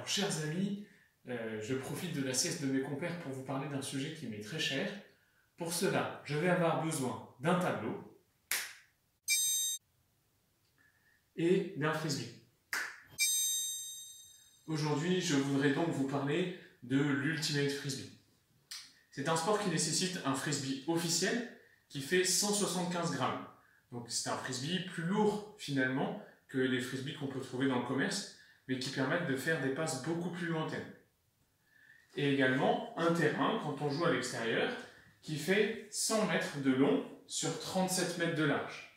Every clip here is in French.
Alors, chers amis, je profite de la sieste de mes compères pour vous parler d'un sujet qui m'est très cher. Pour cela, je vais avoir besoin d'un tableau et d'un frisbee. Aujourd'hui, je voudrais donc vous parler de l'Ultimate Frisbee. C'est un sport qui nécessite un frisbee officiel qui fait 175 grammes. Donc c'est un frisbee plus lourd finalement que les frisbees qu'on peut trouver dans le commerce, mais qui permettent de faire des passes beaucoup plus lointaines. Et également un terrain, quand on joue à l'extérieur, qui fait 100 mètres de long sur 37 mètres de large.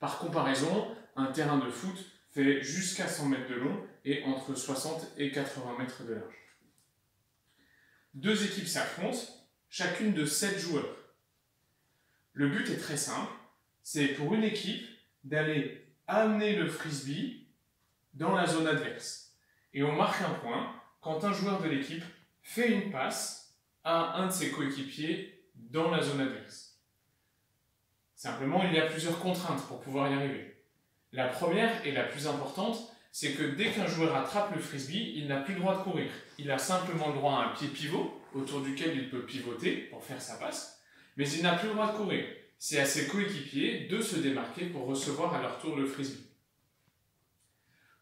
Par comparaison, un terrain de foot fait jusqu'à 100 mètres de long et entre 60 et 80 mètres de large. Deux équipes s'affrontent, chacune de 7 joueurs. Le but est très simple, c'est pour une équipe d'aller amener le frisbee dans la zone adverse. Et on marque un point quand un joueur de l'équipe fait une passe à un de ses coéquipiers dans la zone adverse. Simplement, il y a plusieurs contraintes pour pouvoir y arriver. La première et la plus importante, c'est que dès qu'un joueur attrape le frisbee, il n'a plus le droit de courir. Il a simplement le droit à un pied pivot autour duquel il peut pivoter pour faire sa passe, mais il n'a plus le droit de courir. C'est à ses coéquipiers de se démarquer pour recevoir à leur tour le frisbee.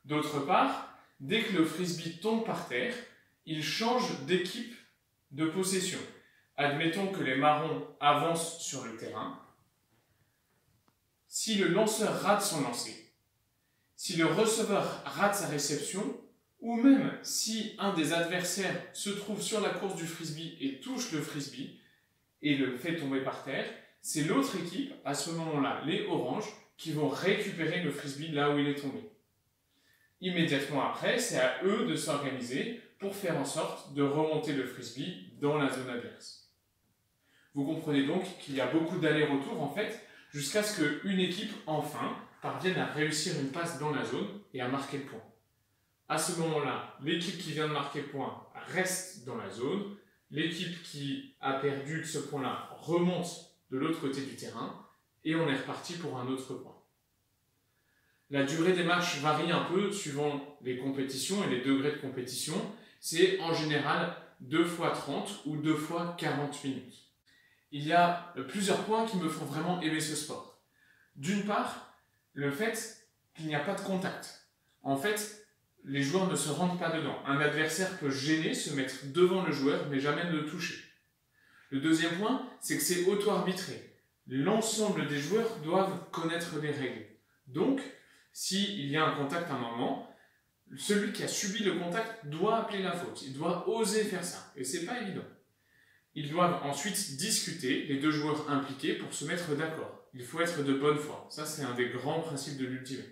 D'autre part, dès que le frisbee tombe par terre, il change d'équipe de possession. Admettons que les marrons avancent sur le terrain. Si le lanceur rate son lancer, si le receveur rate sa réception, ou même si un des adversaires se trouve sur la course du frisbee et touche le frisbee et le fait tomber par terre, c'est l'autre équipe, à ce moment-là, les oranges, qui vont récupérer le frisbee là où il est tombé. Immédiatement après, c'est à eux de s'organiser pour faire en sorte de remonter le frisbee dans la zone adverse. Vous comprenez donc qu'il y a beaucoup d'allers-retours en fait, jusqu'à ce qu'une équipe, enfin, parvienne à réussir une passe dans la zone et à marquer le point. À ce moment-là, l'équipe qui vient de marquer le point reste dans la zone, l'équipe qui a perdu ce point-là remonte de l'autre côté du terrain, et on est reparti pour un autre point. La durée des matchs varie un peu suivant les compétitions et les degrés de compétition. C'est en général 2 fois 30 ou 2 fois 40 minutes. Il y a plusieurs points qui me font vraiment aimer ce sport. D'une part, le fait qu'il n'y a pas de contact. En fait, les joueurs ne se rentrent pas dedans. Un adversaire peut gêner, se mettre devant le joueur, mais jamais ne le toucher. Le deuxième point, c'est que c'est auto-arbitré. L'ensemble des joueurs doivent connaître les règles. Donc, s'il y a un contact à un moment, celui qui a subi le contact doit appeler la faute. Il doit oser faire ça. Et c'est pas évident. Ils doivent ensuite discuter, les deux joueurs impliqués, pour se mettre d'accord. Il faut être de bonne foi. Ça, c'est un des grands principes de l'Ultimate.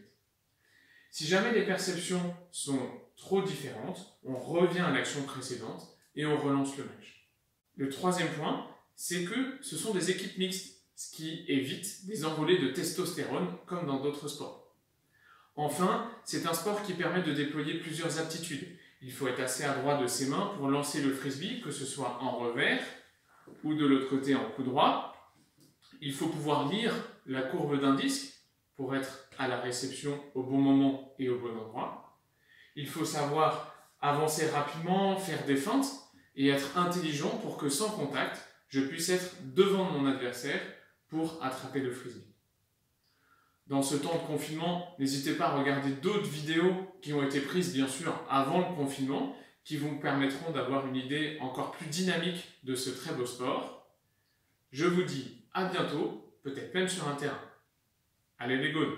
Si jamais les perceptions sont trop différentes, on revient à l'action précédente et on relance le match. Le troisième point, c'est que ce sont des équipes mixtes, ce qui évite des envolées de testostérone comme dans d'autres sports. Enfin, c'est un sport qui permet de déployer plusieurs aptitudes. Il faut être assez adroit de ses mains pour lancer le frisbee, que ce soit en revers ou de l'autre côté en coup droit. Il faut pouvoir lire la courbe d'un disque pour être à la réception au bon moment et au bon endroit. Il faut savoir avancer rapidement, faire des feintes et être intelligent pour que sans contact, je puisse être devant mon adversaire pour attraper le frisbee. Dans ce temps de confinement, n'hésitez pas à regarder d'autres vidéos qui ont été prises bien sûr avant le confinement, qui vous permettront d'avoir une idée encore plus dynamique de ce très beau sport. Je vous dis à bientôt, peut-être même sur un terrain. Allez les gones!